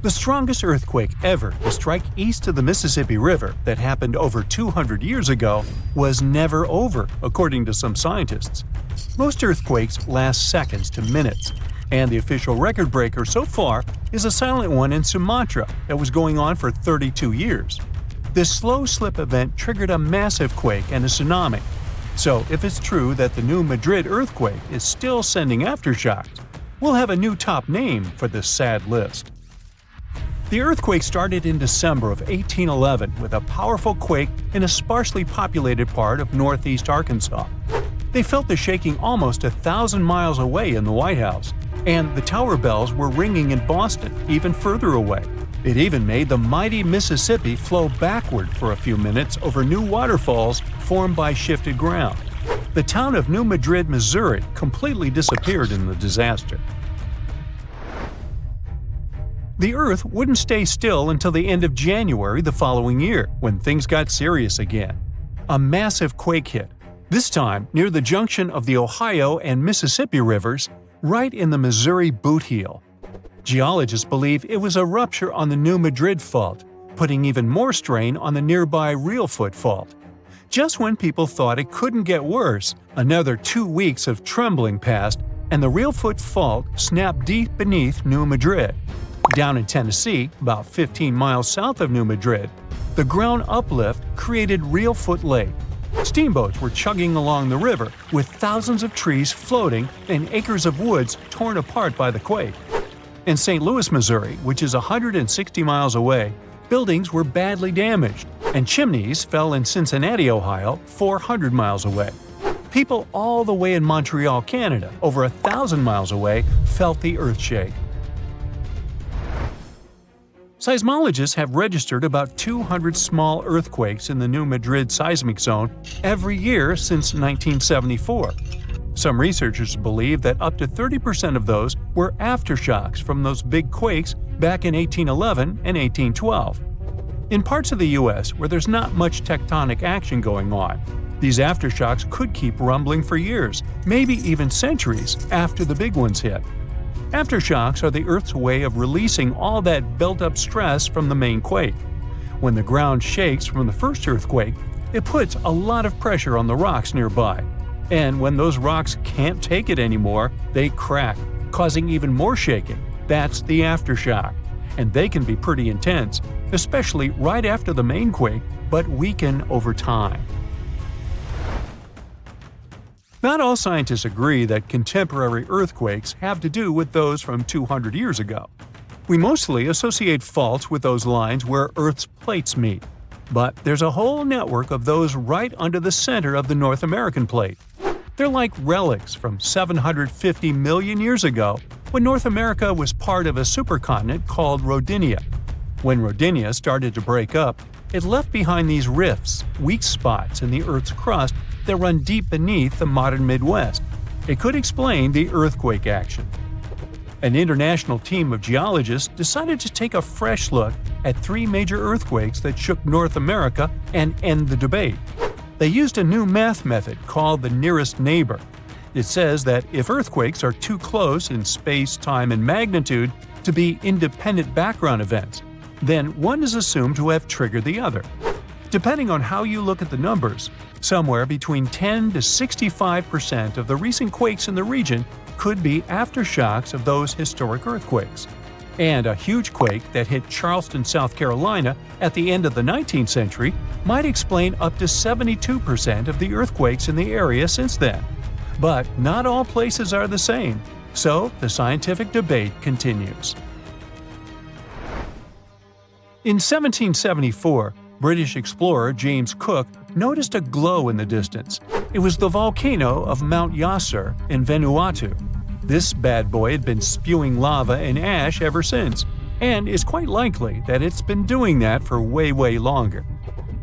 The strongest earthquake ever to strike east of the Mississippi River that happened over 200 years ago was never over, according to some scientists. Most earthquakes last seconds to minutes, and the official record breaker so far is a silent one in Sumatra that was going on for 32 years. This slow slip event triggered a massive quake and a tsunami. So if it's true that the New Madrid earthquake is still sending aftershocks, we'll have a new top name for this sad list. The earthquake started in December of 1811 with a powerful quake in a sparsely populated part of northeast Arkansas. They felt the shaking almost 1,000 miles away in the White House, and the tower bells were ringing in Boston, even further away. It even made the mighty Mississippi flow backward for a few minutes over new waterfalls formed by shifted ground. The town of New Madrid, Missouri, completely disappeared in the disaster. The Earth wouldn't stay still until the end of January the following year, when things got serious again. A massive quake hit, this time near the junction of the Ohio and Mississippi rivers, right in the Missouri boot heel. Geologists believe it was a rupture on the New Madrid Fault, putting even more strain on the nearby Reelfoot Fault. Just when people thought it couldn't get worse, another 2 weeks of trembling passed, and the Reelfoot Fault snapped deep beneath New Madrid. Down in Tennessee, about 15 miles south of New Madrid, the ground uplift created Reelfoot Lake. Steamboats were chugging along the river, with thousands of trees floating and acres of woods torn apart by the quake. In St. Louis, Missouri, which is 160 miles away, buildings were badly damaged, and chimneys fell in Cincinnati, Ohio, 400 miles away. People all the way in Montreal, Canada, over 1,000 miles away, felt the earthshake. Seismologists have registered about 200 small earthquakes in the New Madrid seismic zone every year since 1974. Some researchers believe that up to 30% of those were aftershocks from those big quakes back in 1811 and 1812. In parts of the U.S. where there's not much tectonic action going on, these aftershocks could keep rumbling for years, maybe even centuries, after the big ones hit. Aftershocks are the Earth's way of releasing all that built-up stress from the main quake. When the ground shakes from the first earthquake, it puts a lot of pressure on the rocks nearby. And when those rocks can't take it anymore, they crack, causing even more shaking. That's the aftershock. And they can be pretty intense, especially right after the main quake, but weaken over time. Not all scientists agree that contemporary earthquakes have to do with those from 200 years ago. We mostly associate faults with those lines where Earth's plates meet. But there's a whole network of those right under the center of the North American plate. They're like relics from 750 million years ago, when North America was part of a supercontinent called Rodinia. When Rodinia started to break up, it left behind these rifts, weak spots in the Earth's crust that run deep beneath the modern Midwest. It could explain the earthquake action. An international team of geologists decided to take a fresh look at 3 major earthquakes that shook North America and end the debate. They used a new math method called the nearest neighbor. It says that if earthquakes are too close in space, time, and magnitude to be independent background events, then one is assumed to have triggered the other. Depending on how you look at the numbers, somewhere between 10 to 65% of the recent quakes in the region could be aftershocks of those historic earthquakes. And a huge quake that hit Charleston, South Carolina at the end of the 19th century might explain up to 72% of the earthquakes in the area since then. But not all places are the same, so the scientific debate continues. In 1774, British explorer James Cook noticed a glow in the distance. It was the volcano of Mount Yasur in Vanuatu. This bad boy had been spewing lava and ash ever since, and it's quite likely that it's been doing that for way longer.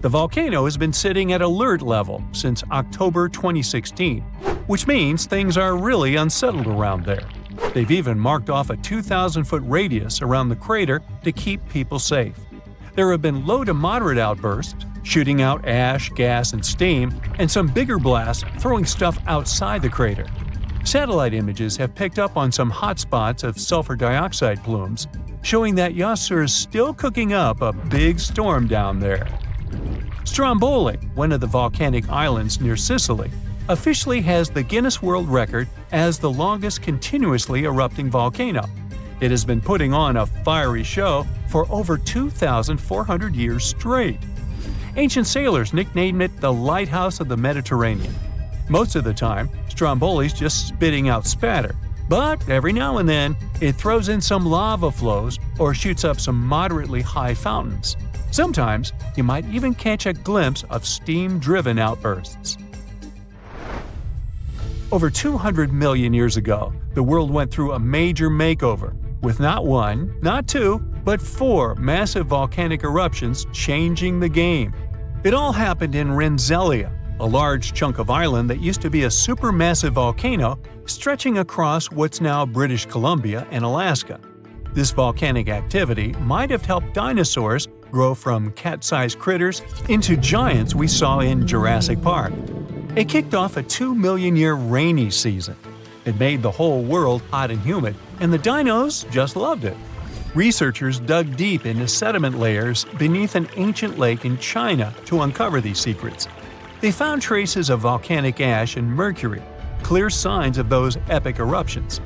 The volcano has been sitting at alert level since October 2016, which means things are really unsettled around there. They've even marked off a 2,000-foot radius around the crater to keep people safe. There have been low to moderate outbursts, shooting out ash, gas, and steam, and some bigger blasts throwing stuff outside the crater. Satellite images have picked up on some hot spots of sulfur dioxide plumes, showing that Yasur is still cooking up a big storm down there. Stromboli, one of the volcanic islands near Sicily, officially has the Guinness World Record as the longest continuously erupting volcano. It has been putting on a fiery show for over 2,400 years straight. Ancient sailors nicknamed it the Lighthouse of the Mediterranean. Most of the time, Stromboli's just spitting out spatter, but every now and then it throws in some lava flows or shoots up some moderately high fountains. Sometimes you might even catch a glimpse of steam-driven outbursts. Over 200 million years ago, the world went through a major makeover, with not one, not two, but 4 massive volcanic eruptions changing the game. It all happened in Rensselaer, a large chunk of island that used to be a supermassive volcano stretching across what's now British Columbia and Alaska. This volcanic activity might have helped dinosaurs grow from cat-sized critters into giants we saw in Jurassic Park. It kicked off a 2-million-year rainy season. It made the whole world hot and humid, and the dinos just loved it. Researchers dug deep into sediment layers beneath an ancient lake in China to uncover these secrets. They found traces of volcanic ash and mercury, clear signs of those epic eruptions.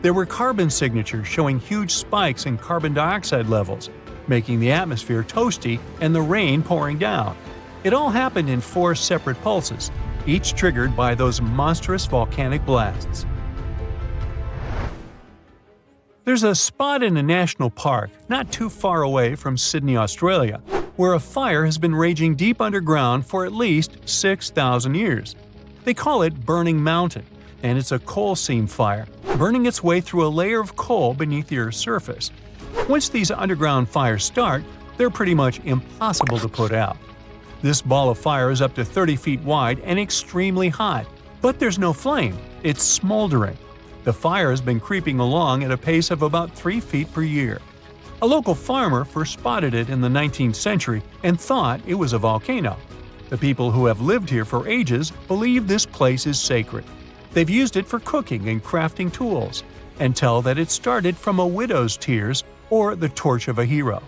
There were carbon signatures showing huge spikes in carbon dioxide levels, making the atmosphere toasty and the rain pouring down. It all happened in 4 separate pulses, each triggered by those monstrous volcanic blasts. There's a spot in a national park not too far away from Sydney, Australia, where a fire has been raging deep underground for at least 6,000 years. They call it Burning Mountain, and it's a coal seam fire, burning its way through a layer of coal beneath the Earth's surface. Once these underground fires start, they're pretty much impossible to put out. This ball of fire is up to 30 feet wide and extremely hot, but there's no flame, it's smoldering. The fire has been creeping along at a pace of about 3 feet per year. A local farmer first spotted it in the 19th century and thought it was a volcano. The people who have lived here for ages believe this place is sacred. They've used it for cooking and crafting tools, and tell that it started from a widow's tears or the torch of a hero.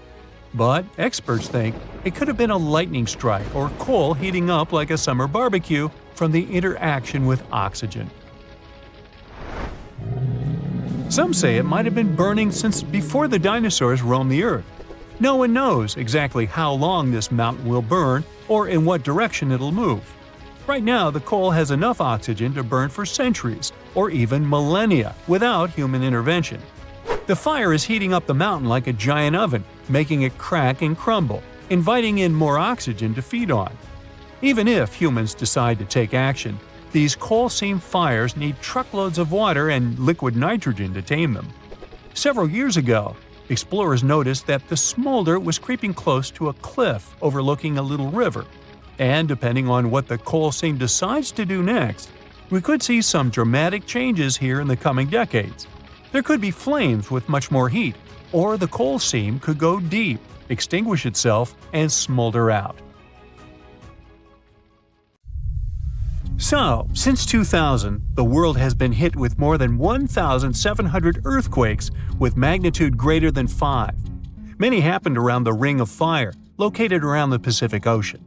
But experts think it could have been a lightning strike or coal heating up like a summer barbecue from the interaction with oxygen. Some say it might have been burning since before the dinosaurs roamed the Earth. No one knows exactly how long this mountain will burn or in what direction it'll move. Right now, the coal has enough oxygen to burn for centuries or even millennia without human intervention. The fire is heating up the mountain like a giant oven, making it crack and crumble, inviting in more oxygen to feed on. Even if humans decide to take action, these coal seam fires need truckloads of water and liquid nitrogen to tame them. Several years ago, explorers noticed that the smolder was creeping close to a cliff overlooking a little river. And depending on what the coal seam decides to do next, we could see some dramatic changes here in the coming decades. There could be flames with much more heat, or the coal seam could go deep, extinguish itself, and smolder out. So, since 2000, the world has been hit with more than 1,700 earthquakes with magnitude greater than 5. Many happened around the Ring of Fire, located around the Pacific Ocean.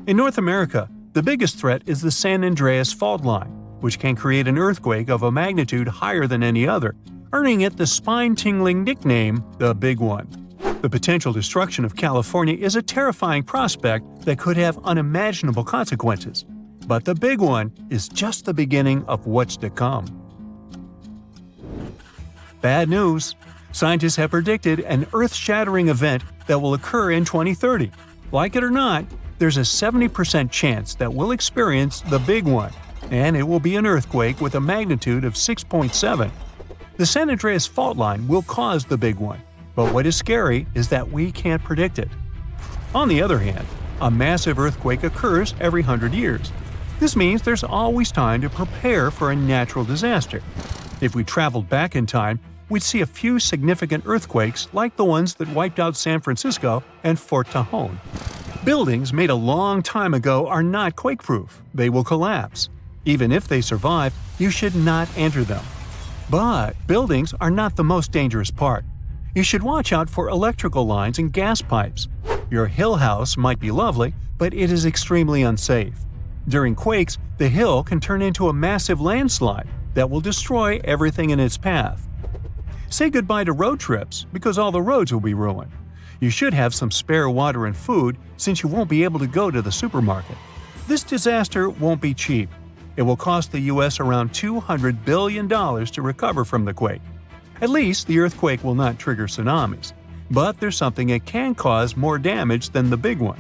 In North America, the biggest threat is the San Andreas Fault Line, which can create an earthquake of a magnitude higher than any other, earning it the spine-tingling nickname, the Big One. The potential destruction of California is a terrifying prospect that could have unimaginable consequences. But the Big One is just the beginning of what's to come. Bad news! Scientists have predicted an earth-shattering event that will occur in 2030. Like it or not, there's a 70% chance that we'll experience the Big One, and it will be an earthquake with a magnitude of 6.7. The San Andreas Fault Line will cause the Big One, but what is scary is that we can't predict it. On the other hand, a massive earthquake occurs every 100 years. This means there's always time to prepare for a natural disaster. If we traveled back in time, we'd see a few significant earthquakes like the ones that wiped out San Francisco and Fort Tejon. Buildings made a long time ago are not quake-proof. They will collapse. Even if they survive, you should not enter them. But buildings are not the most dangerous part. You should watch out for electrical lines and gas pipes. Your hill house might be lovely, but it is extremely unsafe. During quakes, the hill can turn into a massive landslide that will destroy everything in its path. Say goodbye to road trips because all the roads will be ruined. You should have some spare water and food since you won't be able to go to the supermarket. This disaster won't be cheap. It will cost the U.S. around $200 billion to recover from the quake. At least the earthquake will not trigger tsunamis. But there's something it can cause more damage than the big one.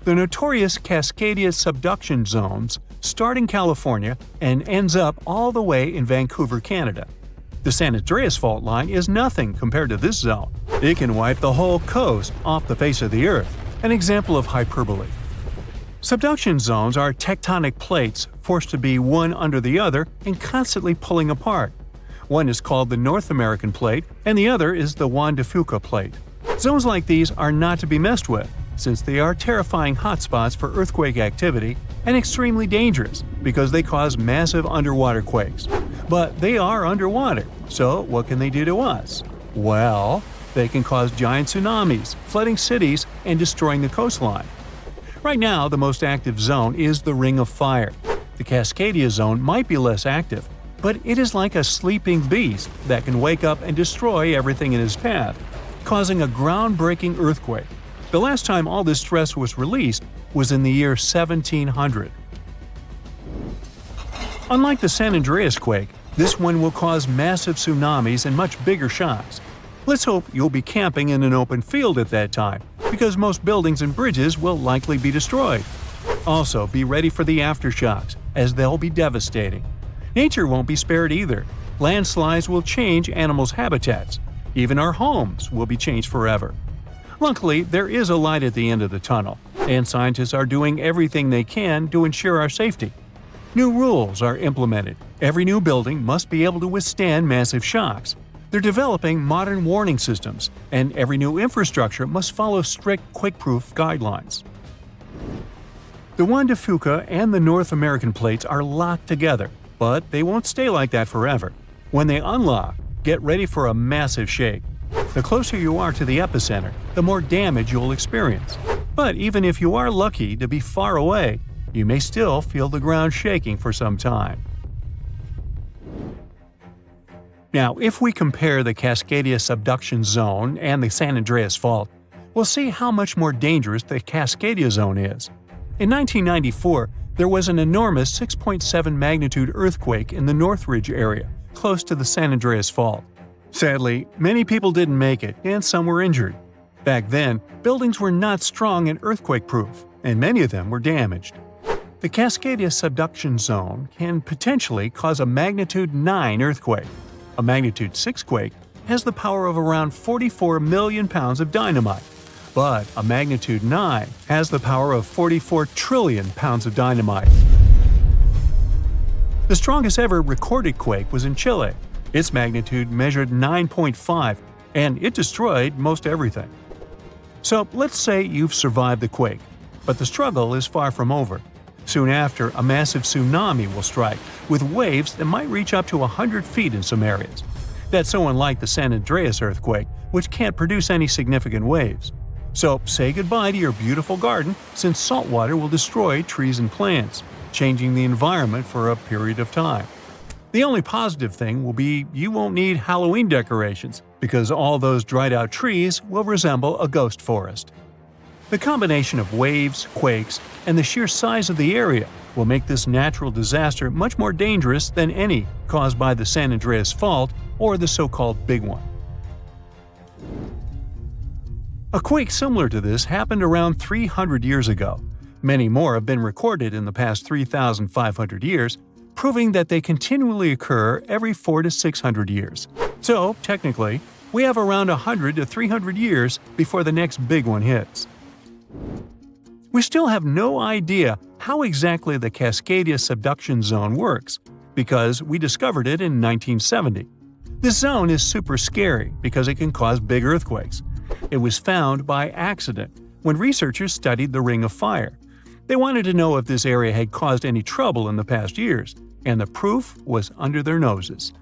The notorious Cascadia subduction zones start in California and ends up all the way in Vancouver, Canada. The San Andreas fault line is nothing compared to this zone. It can wipe the whole coast off the face of the Earth, an example of hyperbole. Subduction zones are tectonic plates forced to be one under the other and constantly pulling apart. One is called the North American Plate and the other is the Juan de Fuca Plate. Zones like these are not to be messed with, since they are terrifying hotspots for earthquake activity and extremely dangerous because they cause massive underwater quakes. But they are underwater, so what can they do to us? Well, they can cause giant tsunamis, flooding cities, and destroying the coastline. Right now, the most active zone is the Ring of Fire. The Cascadia zone might be less active, but it is like a sleeping beast that can wake up and destroy everything in its path, causing a groundbreaking earthquake. The last time all this stress was released was in the year 1700. Unlike the San Andreas quake, this one will cause massive tsunamis and much bigger shocks. Let's hope you'll be camping in an open field at that time, because most buildings and bridges will likely be destroyed. Also, be ready for the aftershocks, as they'll be devastating. Nature won't be spared either. Landslides will change animals' habitats. Even our homes will be changed forever. Luckily, there is a light at the end of the tunnel, and scientists are doing everything they can to ensure our safety. New rules are implemented. Every new building must be able to withstand massive shocks. They're developing modern warning systems, and every new infrastructure must follow strict quake-proof guidelines. The Juan de Fuca and the North American plates are locked together, but they won't stay like that forever. When they unlock, get ready for a massive shake. The closer you are to the epicenter, the more damage you'll experience. But even if you are lucky to be far away, you may still feel the ground shaking for some time. Now, if we compare the Cascadia subduction zone and the San Andreas fault, we'll see how much more dangerous the Cascadia zone is. In 1994, there was an enormous 6.7 magnitude earthquake in the Northridge area, close to the San Andreas fault. Sadly, many people didn't make it, and some were injured. Back then, buildings were not strong and earthquake-proof, and many of them were damaged. The Cascadia subduction zone can potentially cause a magnitude 9 earthquake. A magnitude 6 quake has the power of around 44 million pounds of dynamite, but a magnitude 9 has the power of 44 trillion pounds of dynamite. The strongest ever recorded quake was in Chile. Its magnitude measured 9.5, and it destroyed most everything. So let's say you've survived the quake, but the struggle is far from over. Soon after, a massive tsunami will strike, with waves that might reach up to 100 feet in some areas. That's so unlike the San Andreas earthquake, which can't produce any significant waves. So say goodbye to your beautiful garden, since salt water will destroy trees and plants, changing the environment for a period of time. The only positive thing will be you won't need Halloween decorations, because all those dried-out trees will resemble a ghost forest. The combination of waves, quakes, and the sheer size of the area will make this natural disaster much more dangerous than any caused by the San Andreas fault or the so-called Big One. A quake similar to this happened around 300 years ago. Many more have been recorded in the past 3,500 years, proving that they continually occur every 400 to 600 years. So, technically, we have around 100 to 300 years before the next big one hits. We still have no idea how exactly the Cascadia subduction zone works, because we discovered it in 1970. This zone is super scary because it can cause big earthquakes. It was found by accident when researchers studied the Ring of Fire. They wanted to know if this area had caused any trouble in the past years, and the proof was under their noses.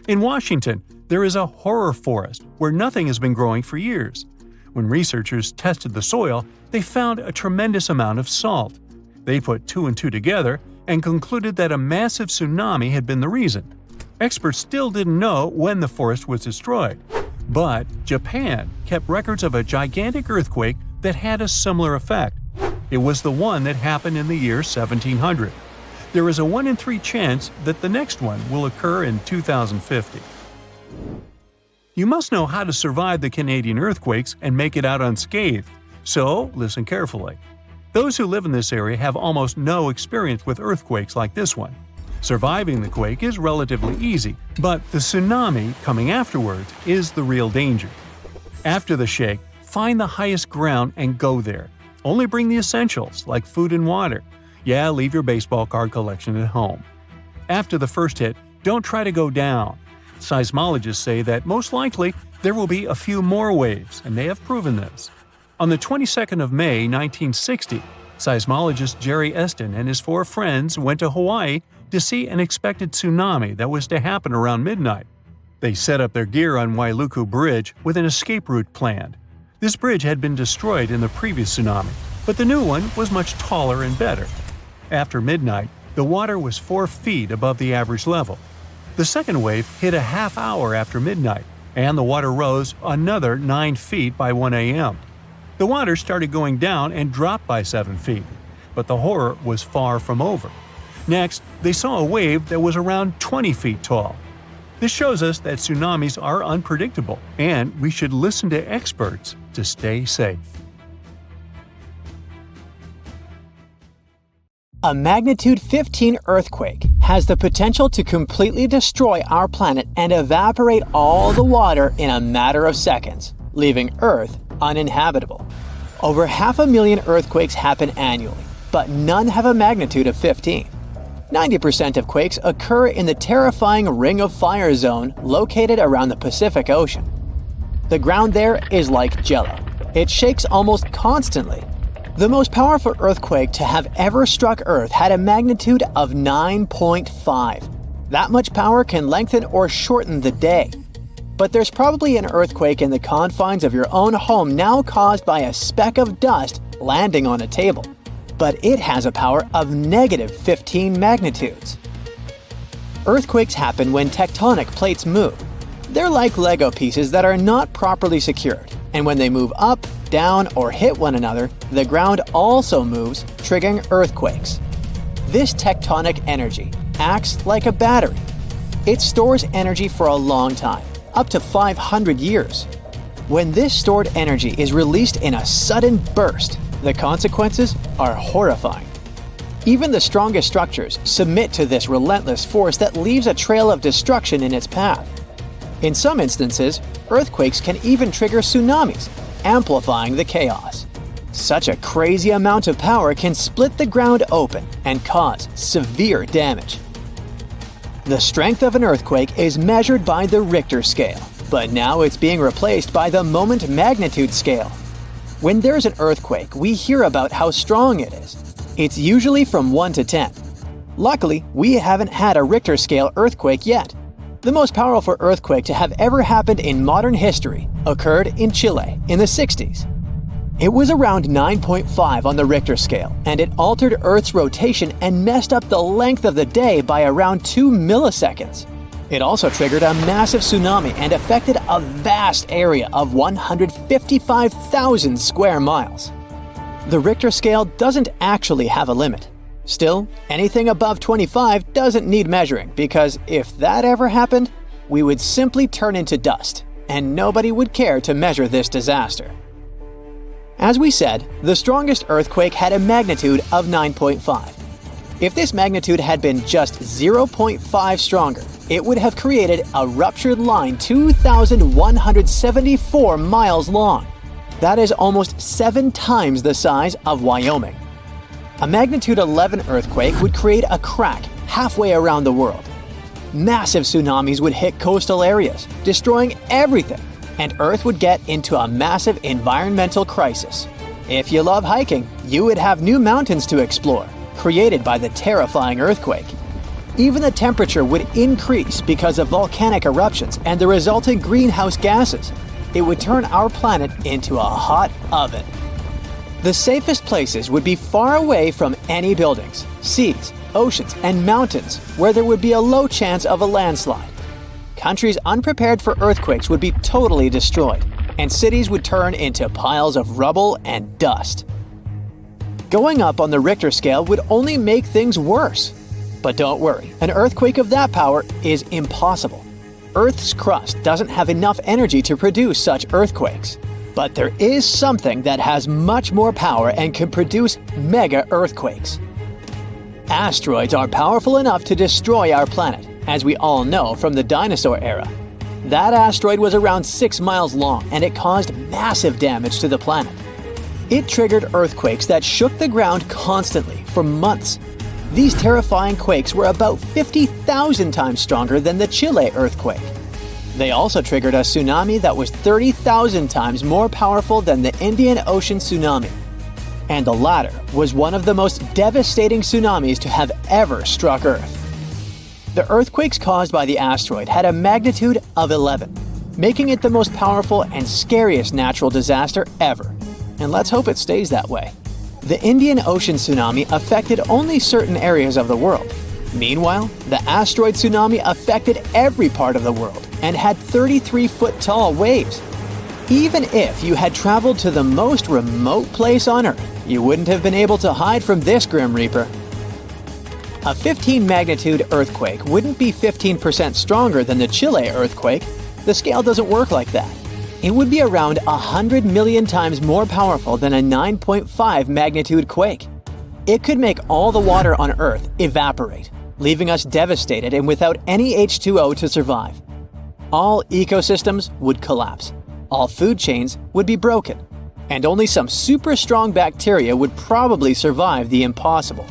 In Washington, there is a horror forest where nothing has been growing for years. When researchers tested the soil, they found a tremendous amount of salt. They put two and two together and concluded that a massive tsunami had been the reason. Experts still didn't know when the forest was destroyed. But Japan kept records of a gigantic earthquake that had a similar effect. It was the one that happened in the year 1700. There is a 1 in 3 chance that the next one will occur in 2050. You must know how to survive the Canadian earthquakes and make it out unscathed, so listen carefully. Those who live in this area have almost no experience with earthquakes like this one. Surviving the quake is relatively easy, but the tsunami coming afterwards is the real danger. After the shake, find the highest ground and go there. Only bring the essentials, like food and water. Yeah, leave your baseball card collection at home. After the first hit, don't try to go down. Seismologists say that most likely there will be a few more waves, and they have proven this. On the 22nd of May 1960, seismologist Jerry Eston and his 4 friends went to Hawaii to see an expected tsunami that was to happen around midnight. They set up their gear on Wailuku Bridge with an escape route planned. This bridge had been destroyed in the previous tsunami, but the new one was much taller and better. After midnight, the water was 4 feet above the average level. The second wave hit a half hour after midnight, and the water rose another 9 feet by 1 a.m. The water started going down and dropped by 7 feet, but the horror was far from over. Next, they saw a wave that was around 20 feet tall. This shows us that tsunamis are unpredictable, and we should listen to experts to stay safe. A magnitude 15 earthquake has the potential to completely destroy our planet and evaporate all the water in a matter of seconds, leaving Earth uninhabitable. Over 500,000 earthquakes happen annually, but none have a magnitude of 15. 90% of quakes occur in the terrifying Ring of Fire zone located around the Pacific Ocean. The ground there is like jello. It shakes almost constantly. The most powerful earthquake to have ever struck Earth had a magnitude of 9.5. That much power can lengthen or shorten the day. But there's probably an earthquake in the confines of your own home now caused by a speck of dust landing on a table. But it has a power of negative 15 magnitudes. Earthquakes happen when tectonic plates move. They're like Lego pieces that are not properly secured, and when they move up, down, or hit one another, the ground also moves, triggering earthquakes. This tectonic energy acts like a battery. It stores energy for a long time, up to 500 years. When this stored energy is released in a sudden burst, the consequences are horrifying. Even the strongest structures submit to this relentless force that leaves a trail of destruction in its path. In some instances, earthquakes can even trigger tsunamis, amplifying the chaos. Such a crazy amount of power can split the ground open and cause severe damage. The strength of an earthquake is measured by the Richter scale, but now it's being replaced by the moment magnitude scale. When there's an earthquake, we hear about how strong it is. It's usually from 1 to 10. Luckily, we haven't had a Richter scale earthquake yet. The most powerful earthquake to have ever happened in modern history occurred in Chile in the 60s. It was around 9.5 on the Richter scale, and it altered Earth's rotation and messed up the length of the day by around 2 milliseconds. It also triggered a massive tsunami and affected a vast area of 155,000 square miles. The Richter scale doesn't actually have a limit. Still, anything above 25 doesn't need measuring, because if that ever happened, we would simply turn into dust, and nobody would care to measure this disaster. As we said, the strongest earthquake had a magnitude of 9.5. If this magnitude had been just 0.5 stronger, it would have created a ruptured line 2,174 miles long. That is almost 7 times the size of Wyoming. A magnitude 11 earthquake would create a crack halfway around the world. Massive tsunamis would hit coastal areas, destroying everything, and Earth would get into a massive environmental crisis. If you love hiking, you would have new mountains to explore, created by the terrifying earthquake. Even the temperature would increase because of volcanic eruptions and the resulting greenhouse gases. It would turn our planet into a hot oven. The safest places would be far away from any buildings, seas, oceans, and mountains where there would be a low chance of a landslide. Countries unprepared for earthquakes would be totally destroyed, and cities would turn into piles of rubble and dust. Going up on the Richter scale would only make things worse. But don't worry, an earthquake of that power is impossible. Earth's crust doesn't have enough energy to produce such earthquakes. But there is something that has much more power and can produce mega earthquakes. Asteroids are powerful enough to destroy our planet, as we all know from the dinosaur era. That asteroid was around 6 miles long and it caused massive damage to the planet. It triggered earthquakes that shook the ground constantly for months. These terrifying quakes were about 50,000 times stronger than the Chile earthquake. They also triggered a tsunami that was 30,000 times more powerful than the Indian Ocean tsunami. And the latter was one of the most devastating tsunamis to have ever struck Earth. The earthquakes caused by the asteroid had a magnitude of 11, making it the most powerful and scariest natural disaster ever. And let's hope it stays that way. The Indian Ocean tsunami affected only certain areas of the world. Meanwhile, the asteroid tsunami affected every part of the world and had 33-foot-tall waves. Even if you had traveled to the most remote place on Earth, you wouldn't have been able to hide from this Grim Reaper. A 15-magnitude earthquake wouldn't be 15% stronger than the Chile earthquake. The scale doesn't work like that. It would be around 100 million times more powerful than a 9.5 magnitude quake. It could make all the water on Earth evaporate, leaving us devastated and without any H2O to survive. All ecosystems would collapse, all food chains would be broken, and only some super strong bacteria would probably survive the impossible.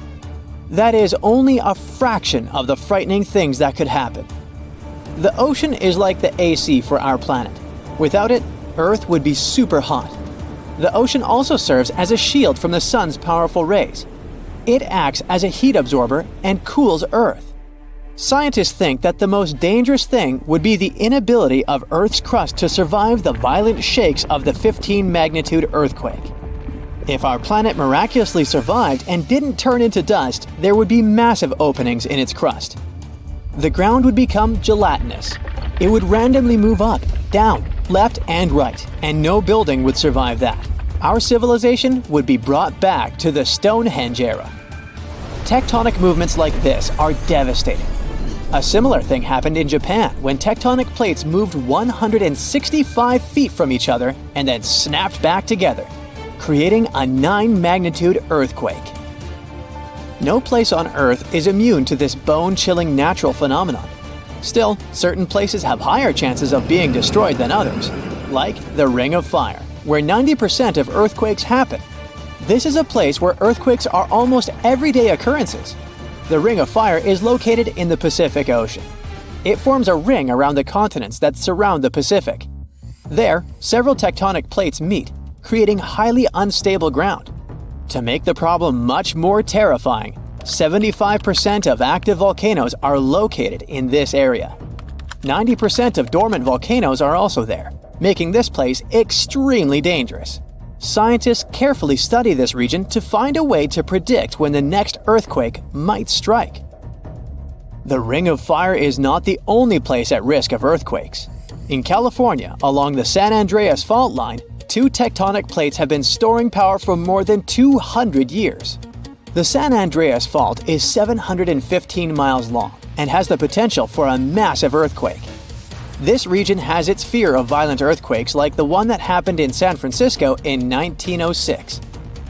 That is only a fraction of the frightening things that could happen. The ocean is like the AC for our planet. Without it, Earth would be super hot. The ocean also serves as a shield from the sun's powerful rays. It acts as a heat absorber and cools Earth. Scientists think that the most dangerous thing would be the inability of Earth's crust to survive the violent shakes of the 15-magnitude earthquake. If our planet miraculously survived and didn't turn into dust, there would be massive openings in its crust. The ground would become gelatinous. It would randomly move up, down, left, and right, and no building would survive that. Our civilization would be brought back to the Stonehenge era. Tectonic movements like this are devastating. A similar thing happened in Japan when tectonic plates moved 165 feet from each other and then snapped back together, creating a 9-magnitude earthquake. No place on Earth is immune to this bone-chilling natural phenomenon. Still, certain places have higher chances of being destroyed than others, like the Ring of Fire, where 90% of earthquakes happen. This is a place where earthquakes are almost everyday occurrences. The Ring of Fire is located in the Pacific Ocean. It forms a ring around the continents that surround the Pacific. There, several tectonic plates meet, creating highly unstable ground. To make the problem much more terrifying, 75% of active volcanoes are located in this area. 90% of dormant volcanoes are also there, making this place extremely dangerous. Scientists carefully study this region to find a way to predict when the next earthquake might strike. The Ring of Fire is not the only place at risk of earthquakes. In California, along the San Andreas fault line, 2 tectonic plates have been storing power for more than 200 years. The San Andreas Fault is 715 miles long and has the potential for a massive earthquake. This region has its fear of violent earthquakes like the one that happened in San Francisco in 1906.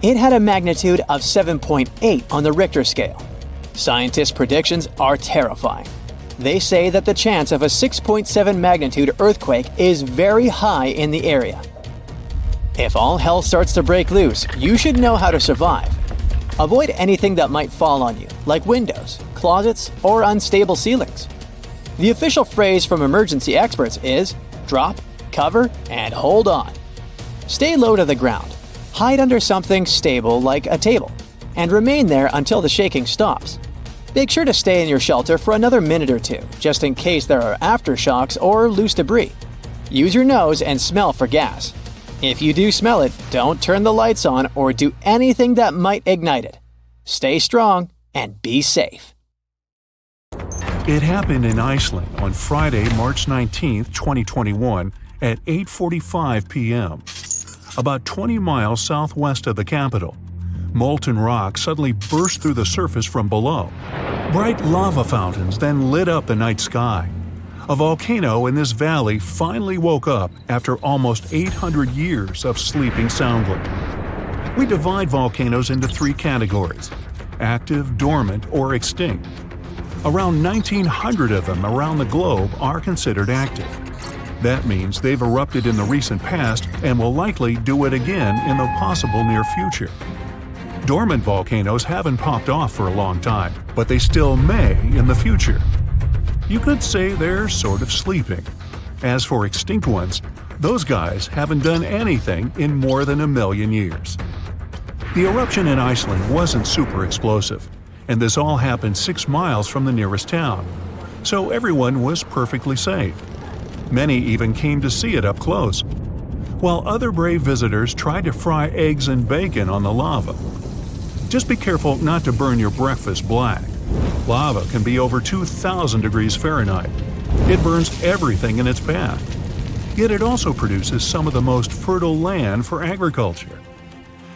It had a magnitude of 7.8 on the Richter scale. Scientists' predictions are terrifying. They say that the chance of a 6.7 magnitude earthquake is very high in the area. If all hell starts to break loose, you should know how to survive. Avoid anything that might fall on you, like windows, closets, or unstable ceilings. The official phrase from emergency experts is drop, cover, and hold on. Stay low to the ground. Hide under something stable like a table, and remain there until the shaking stops. Make sure to stay in your shelter for another minute or two, just in case there are aftershocks or loose debris. Use your nose and smell for gas. If you do smell it, don't turn the lights on or do anything that might ignite it. Stay strong and be safe. It happened in Iceland on Friday, March 19, 2021 at 8:45 p.m. About 20 miles southwest of the capital. Molten rock suddenly burst through the surface from below. Bright lava fountains then lit up the night sky. A volcano in this valley finally woke up after almost 800 years of sleeping soundly. We divide volcanoes into three categories: active, dormant, or extinct. Around 1,900 of them around the globe are considered active. That means they've erupted in the recent past and will likely do it again in the possible near future. Dormant volcanoes haven't popped off for a long time, but they still may in the future. You could say they're sort of sleeping. As for extinct ones, those guys haven't done anything in more than 1 million years. The eruption in Iceland wasn't super explosive, and this all happened 6 miles from the nearest town, so everyone was perfectly safe. Many even came to see it up close, while other brave visitors tried to fry eggs and bacon on the lava. Just be careful not to burn your breakfast black. Lava can be over 2,000 degrees Fahrenheit. It burns everything in its path. Yet it also produces some of the most fertile land for agriculture.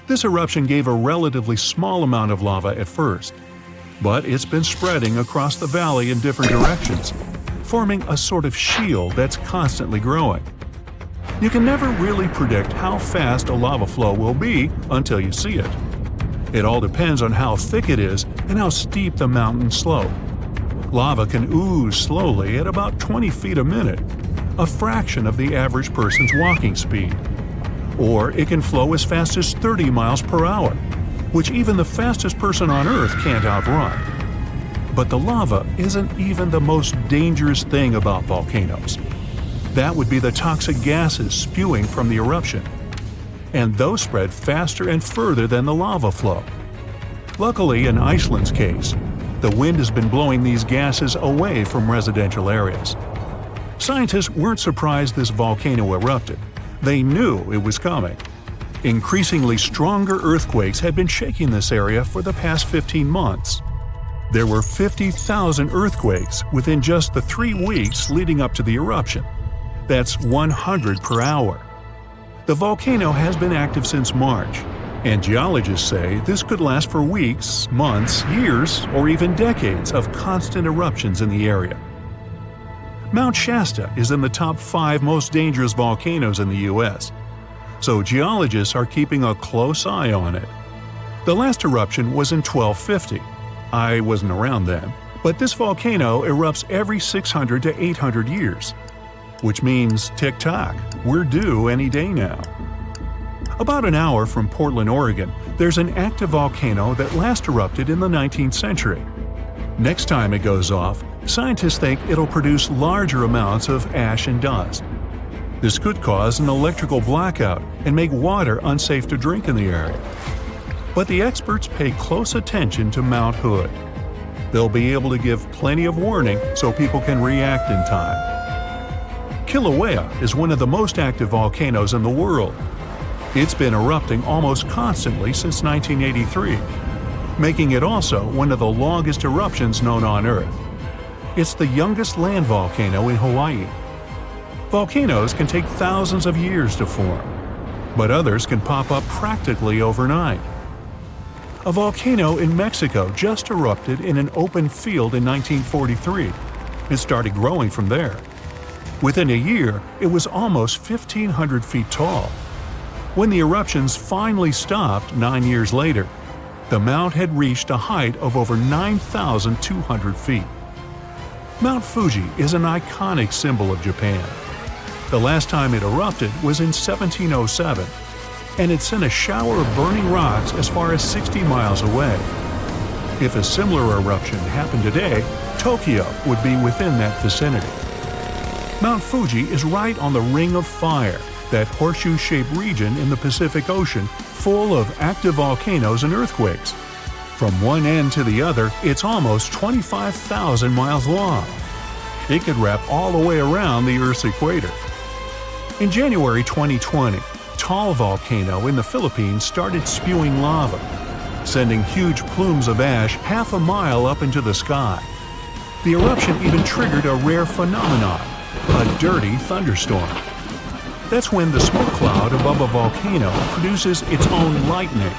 This eruption gave a relatively small amount of lava at first, but it's been spreading across the valley in different directions, forming a sort of shield that's constantly growing. You can never really predict how fast a lava flow will be until you see it. It all depends on how thick it is and how steep the mountain slope. Lava can ooze slowly at about 20 feet a minute, a fraction of the average person's walking speed. Or it can flow as fast as 30 miles per hour, which even the fastest person on Earth can't outrun. But the lava isn't even the most dangerous thing about volcanoes. That would be the toxic gases spewing from the eruption. And those spread faster and further than the lava flow. Luckily, in Iceland's case, the wind has been blowing these gases away from residential areas. Scientists weren't surprised this volcano erupted. They knew it was coming. Increasingly stronger earthquakes had been shaking this area for the past 15 months. There were 50,000 earthquakes within just the 3 weeks leading up to the eruption. That's 100 per hour. The volcano has been active since March, and geologists say this could last for weeks, months, years, or even decades of constant eruptions in the area. Mount Shasta is in the top 5 most dangerous volcanoes in the U.S., so geologists are keeping a close eye on it. The last eruption was in 1250. I wasn't around then, but this volcano erupts every 600 to 800 years. Which means tick-tock, we're due any day now. About an hour from Portland, Oregon, there's an active volcano that last erupted in the 19th century. Next time it goes off, scientists think it'll produce larger amounts of ash and dust. This could cause an electrical blackout and make water unsafe to drink in the area. But the experts pay close attention to Mount Hood. They'll be able to give plenty of warning so people can react in time. Kilauea is one of the most active volcanoes in the world. It's been erupting almost constantly since 1983, making it also one of the longest eruptions known on Earth. It's the youngest land volcano in Hawaii. Volcanoes can take thousands of years to form, but others can pop up practically overnight. A volcano in Mexico just erupted in an open field in 1943. It started growing from there. Within a year, it was almost 1,500 feet tall. When the eruptions finally stopped 9 years later, the mount had reached a height of over 9,200 feet. Mount Fuji is an iconic symbol of Japan. The last time it erupted was in 1707, and it sent a shower of burning rocks as far as 60 miles away. If a similar eruption happened today, Tokyo would be within that vicinity. Mount Fuji is right on the Ring of Fire, that horseshoe-shaped region in the Pacific Ocean full of active volcanoes and earthquakes. From one end to the other, it's almost 25,000 miles long. It could wrap all the way around the Earth's equator. In January 2020, Taal volcano in the Philippines started spewing lava, sending huge plumes of ash half a mile up into the sky. The eruption even triggered a rare phenomenon, a dirty thunderstorm. That's when the smoke cloud above a volcano produces its own lightning.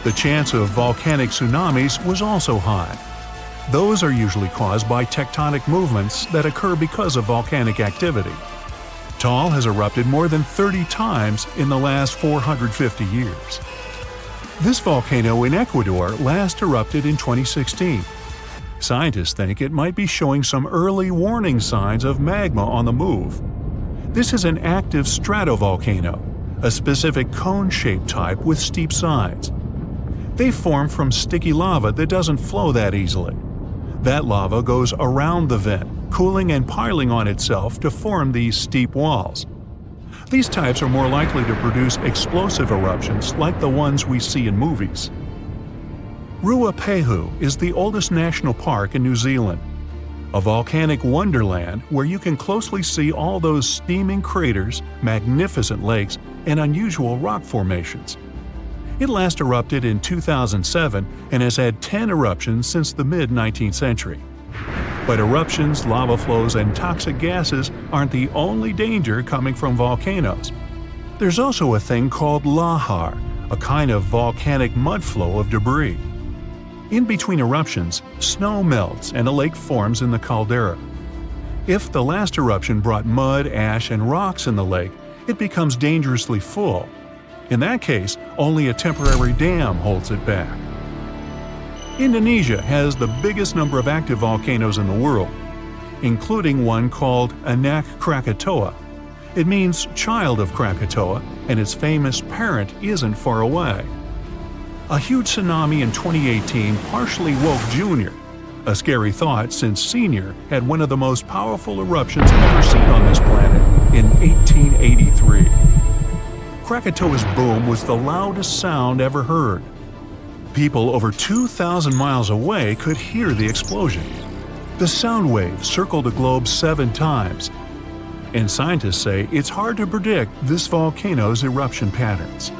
The chance of volcanic tsunamis was also high. Those are usually caused by tectonic movements that occur because of volcanic activity. Taal has erupted more than 30 times in the last 450 years. This volcano in Ecuador last erupted in 2016. Scientists think it might be showing some early warning signs of magma on the move. This is an active stratovolcano, a specific cone-shaped type with steep sides. They form from sticky lava that doesn't flow that easily. That lava goes around the vent, cooling and piling on itself to form these steep walls. These types are more likely to produce explosive eruptions like the ones we see in movies. Ruapehu is the oldest national park in New Zealand, a volcanic wonderland where you can closely see all those steaming craters, magnificent lakes, and unusual rock formations. It last erupted in 2007 and has had 10 eruptions since the mid-19th century. But eruptions, lava flows, and toxic gases aren't the only danger coming from volcanoes. There's also a thing called lahar, a kind of volcanic mud flow of debris. In between eruptions, snow melts and a lake forms in the caldera. If the last eruption brought mud, ash, and rocks in the lake, it becomes dangerously full. In that case, only a temporary dam holds it back. Indonesia has the biggest number of active volcanoes in the world, including one called Anak Krakatoa. It means child of Krakatoa, and its famous parent isn't far away. A huge tsunami in 2018 partially woke Junior, a scary thought since Senior had one of the most powerful eruptions ever seen on this planet in 1883. Krakatoa's boom was the loudest sound ever heard. People over 2,000 miles away could hear the explosion. The sound wave circled the globe 7 times, and scientists say it's hard to predict this volcano's eruption patterns.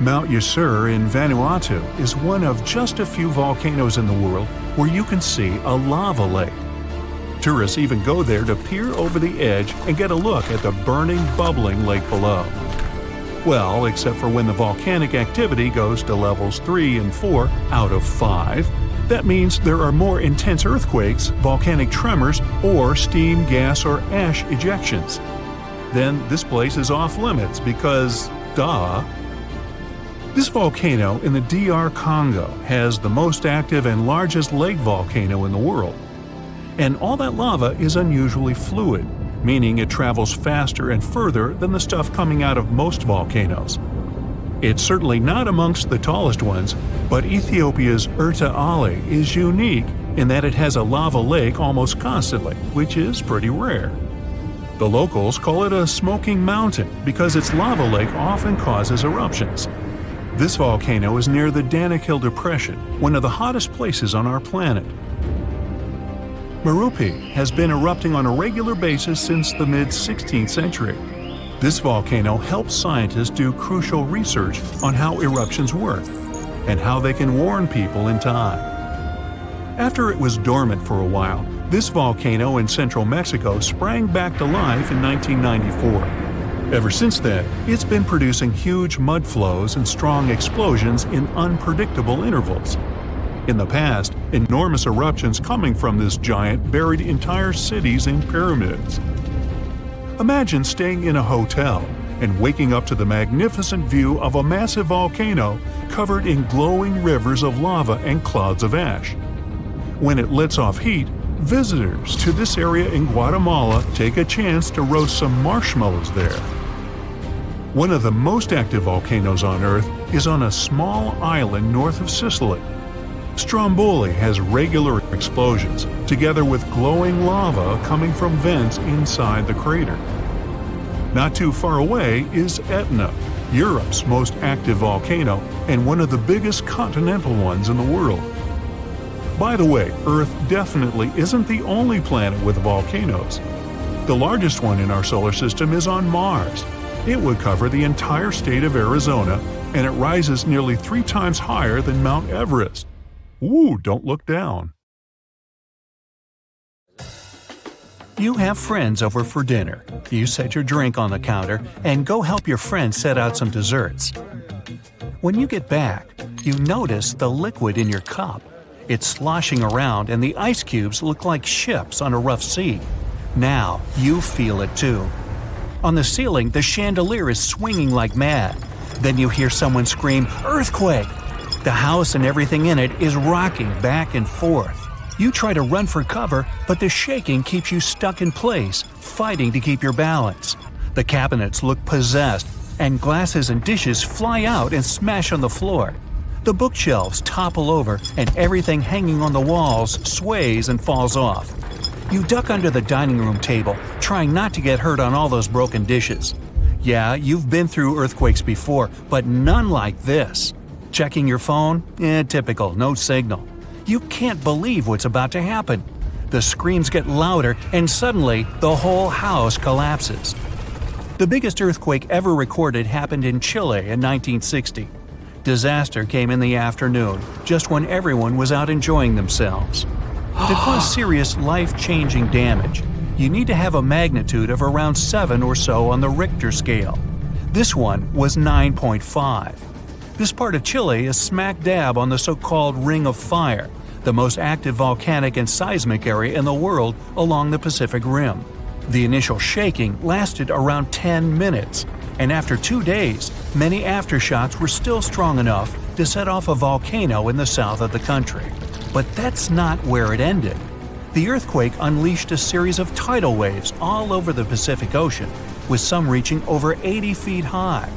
Mount Yasur in Vanuatu is one of just a few volcanoes in the world where you can see a lava lake. Tourists even go there to peer over the edge and get a look at the burning, bubbling lake below. Well, except for when the volcanic activity goes to levels 3 and 4 out of 5. That means there are more intense earthquakes, volcanic tremors, or steam, gas, or ash ejections. Then this place is off limits because, duh. This volcano in the DR Congo has the most active and largest lake volcano in the world. And all that lava is unusually fluid, meaning it travels faster and further than the stuff coming out of most volcanoes. It's certainly not amongst the tallest ones, but Ethiopia's Erta Ali is unique in that it has a lava lake almost constantly, which is pretty rare. The locals call it a smoking mountain because its lava lake often causes eruptions. This volcano is near the Danakil Depression, one of the hottest places on our planet. Merupi has been erupting on a regular basis since the mid-16th century. This volcano helps scientists do crucial research on how eruptions work and how they can warn people in time. After it was dormant for a while, this volcano in central Mexico sprang back to life in 1994. Ever since then, it's been producing huge mud flows and strong explosions in unpredictable intervals. In the past, enormous eruptions coming from this giant buried entire cities in pyramids. Imagine staying in a hotel and waking up to the magnificent view of a massive volcano covered in glowing rivers of lava and clouds of ash. When it lets off heat, visitors to this area in Guatemala take a chance to roast some marshmallows there. One of the most active volcanoes on Earth is on a small island north of Sicily. Stromboli has regular explosions, together with glowing lava coming from vents inside the crater. Not too far away is Etna, Europe's most active volcano and one of the biggest continental ones in the world. By the way, Earth definitely isn't the only planet with volcanoes. The largest one in our solar system is on Mars. It would cover the entire state of Arizona, and it rises nearly 3 times higher than Mount Everest. Ooh, don't look down. You have friends over for dinner. You set your drink on the counter and go help your friend set out some desserts. When you get back, you notice the liquid in your cup. It's sloshing around and the ice cubes look like ships on a rough sea. Now you feel it too. On the ceiling, the chandelier is swinging like mad. Then you hear someone scream, "Earthquake!" The house and everything in it is rocking back and forth. You try to run for cover, but the shaking keeps you stuck in place, fighting to keep your balance. The cabinets look possessed, and glasses and dishes fly out and smash on the floor. The bookshelves topple over, and everything hanging on the walls sways and falls off. You duck under the dining room table, trying not to get hurt on all those broken dishes. Yeah, you've been through earthquakes before, but none like this. Checking your phone? Typical, no signal. You can't believe what's about to happen. The screams get louder, and suddenly the whole house collapses. The biggest earthquake ever recorded happened in Chile in 1960. Disaster came in the afternoon, just when everyone was out enjoying themselves. To cause serious, life-changing damage, you need to have a magnitude of around 7 or so on the Richter scale. This one was 9.5. This part of Chile is smack dab on the so-called Ring of Fire, the most active volcanic and seismic area in the world along the Pacific Rim. The initial shaking lasted around 10 minutes, and after 2 days, many aftershocks were still strong enough to set off a volcano in the south of the country. But that's not where it ended. The earthquake unleashed a series of tidal waves all over the Pacific Ocean, with some reaching over 80 feet high.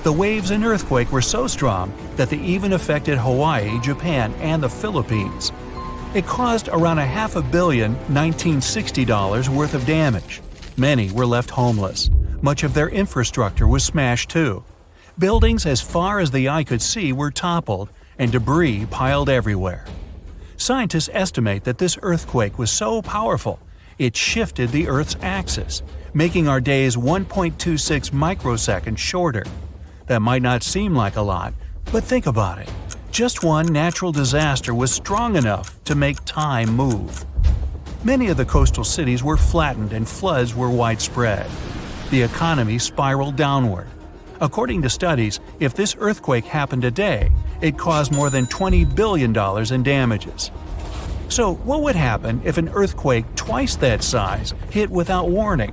The waves and earthquake were so strong that they even affected Hawaii, Japan, and the Philippines. It caused around $500 million $1960 worth of damage. Many were left homeless. Much of their infrastructure was smashed too. Buildings as far as the eye could see were toppled, and debris piled everywhere. Scientists estimate that this earthquake was so powerful, it shifted the Earth's axis, making our days 1.26 microseconds shorter. That might not seem like a lot, but think about it. Just one natural disaster was strong enough to make time move. Many of the coastal cities were flattened and floods were widespread. The economy spiraled downward. According to studies, if this earthquake happened today, it caused more than $20 billion in damages. So what would happen if an earthquake twice that size hit without warning?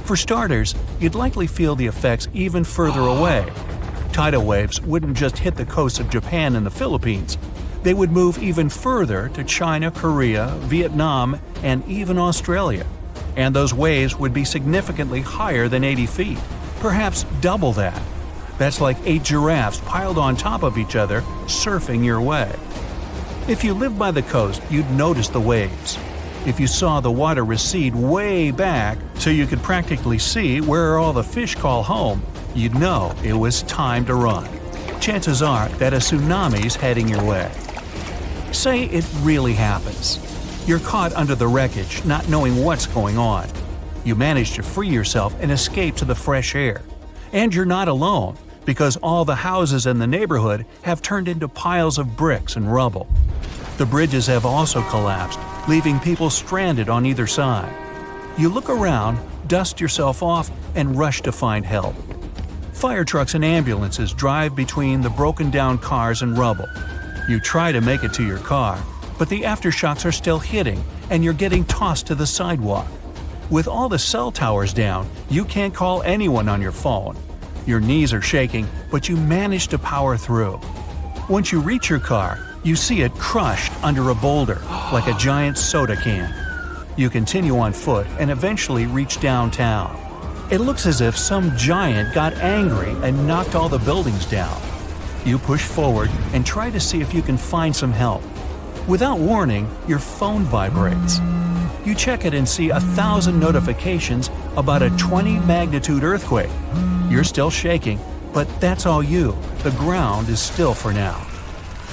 For starters, you'd likely feel the effects even further away. Tidal waves wouldn't just hit the coasts of Japan and the Philippines. They would move even further to China, Korea, Vietnam, and even Australia. And those waves would be significantly higher than 80 feet, perhaps double that. That's like 8 giraffes piled on top of each other, surfing your way. If you lived by the coast, you'd notice the waves. If you saw the water recede way back so you could practically see where all the fish call home, you'd know it was time to run. Chances are that a tsunami's heading your way. Say it really happens. You're caught under the wreckage, not knowing what's going on. You manage to free yourself and escape to the fresh air. And you're not alone, because all the houses in the neighborhood have turned into piles of bricks and rubble. The bridges have also collapsed, leaving people stranded on either side. You look around, dust yourself off, and rush to find help. Fire trucks and ambulances drive between the broken-down cars and rubble. You try to make it to your car, but the aftershocks are still hitting, and you're getting tossed to the sidewalk. With all the cell towers down, you can't call anyone on your phone. Your knees are shaking, but you manage to power through. Once you reach your car, you see it crushed under a boulder, like a giant soda can. You continue on foot and eventually reach downtown. It looks as if some giant got angry and knocked all the buildings down. You push forward and try to see if you can find some help. Without warning, your phone vibrates. You check it and see 1,000 notifications about a 20-magnitude earthquake. You're still shaking, But that's all you. The ground is still for now.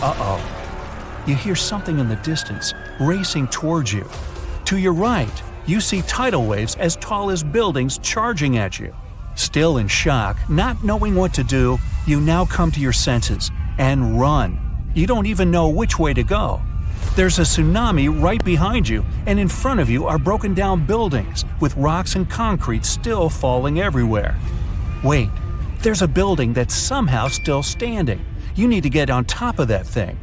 Uh-oh. You hear something in the distance, racing towards you. To your right, you see tidal waves as tall as buildings charging at you. Still in shock, not knowing what to do, you now come to your senses and run. You don't even know which way to go. There's a tsunami right behind you, and in front of you are broken down buildings with rocks and concrete still falling everywhere. Wait, there's a building that's somehow still standing. You need to get on top of that thing.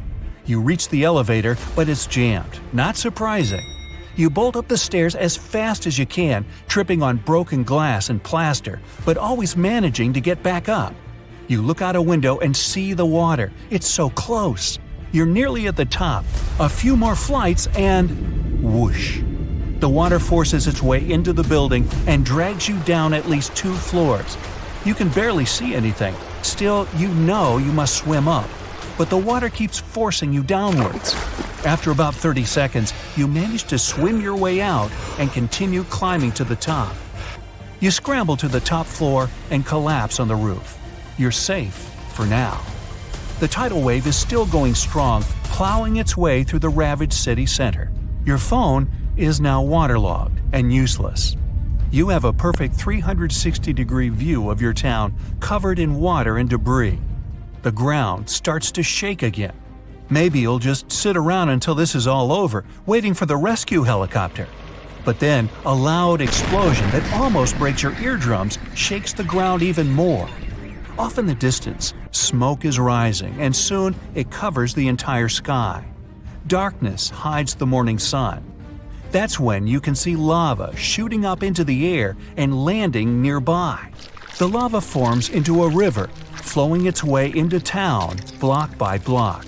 You reach the elevator, but it's jammed. Not surprising. You bolt up the stairs as fast as you can, tripping on broken glass and plaster, but always managing to get back up. You look out a window and see the water. It's so close. You're nearly at the top. A few more flights and… whoosh. The water forces its way into the building and drags you down at least 2 floors. You can barely see anything. Still, you know you must swim up. But the water keeps forcing you downwards. After about 30 seconds, you manage to swim your way out and continue climbing to the top. You scramble to the top floor and collapse on the roof. You're safe for now. The tidal wave is still going strong, plowing its way through the ravaged city center. Your phone is now waterlogged and useless. You have a perfect 360-degree view of your town covered in water and debris. The ground starts to shake again. Maybe you'll just sit around until this is all over, waiting for the rescue helicopter. But then, a loud explosion that almost breaks your eardrums shakes the ground even more. Off in the distance, smoke is rising, and soon it covers the entire sky. Darkness hides the morning sun. That's when you can see lava shooting up into the air and landing nearby. The lava forms into a river, flowing its way into town block by block.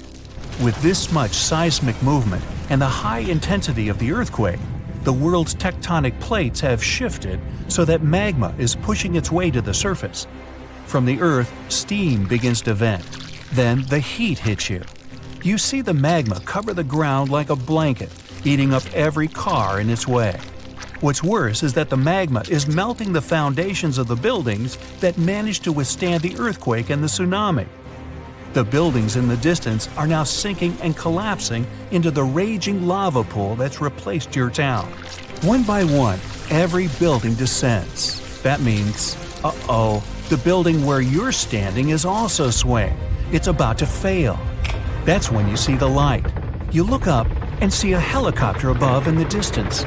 With this much seismic movement and the high intensity of the earthquake, the world's tectonic plates have shifted so that magma is pushing its way to the surface. From the earth, steam begins to vent. Then the heat hits you. You see the magma cover the ground like a blanket, eating up every car in its way. What's worse is that the magma is melting the foundations of the buildings that managed to withstand the earthquake and the tsunami. The buildings in the distance are now sinking and collapsing into the raging lava pool that's replaced your town. One by one, every building descends. That means, uh-oh, the building where you're standing is also swaying. It's about to fail. That's when you see the light. You look up and see a helicopter above in the distance.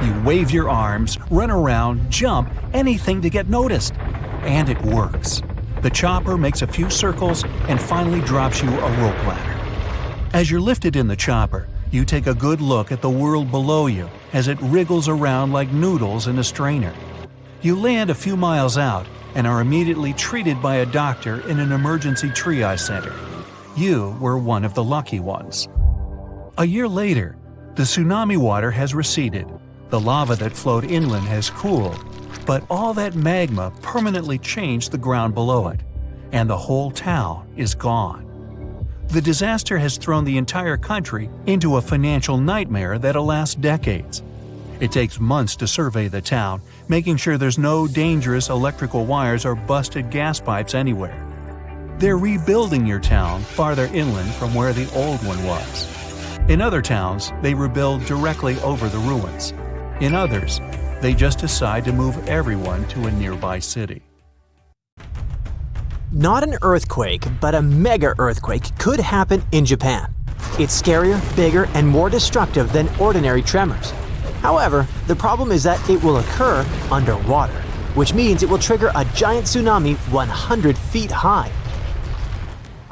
You wave your arms, run around, jump, anything to get noticed. And it works. The chopper makes a few circles and finally drops you a rope ladder. As you're lifted in the chopper, you take a good look at the world below you as it wriggles around like noodles in a strainer. You land a few miles out and are immediately treated by a doctor in an emergency triage center. You were one of the lucky ones. A year later, the tsunami water has receded. The lava that flowed inland has cooled, but all that magma permanently changed the ground below it, and the whole town is gone. The disaster has thrown the entire country into a financial nightmare that'll last decades. It takes months to survey the town, making sure there's no dangerous electrical wires or busted gas pipes anywhere. They're rebuilding your town farther inland from where the old one was. In other towns, they rebuild directly over the ruins. In others, they just decide to move everyone to a nearby city. Not an earthquake, but a mega earthquake could happen in Japan. It's scarier, bigger, and more destructive than ordinary tremors. However, the problem is that it will occur underwater, which means it will trigger a giant tsunami 100 feet high.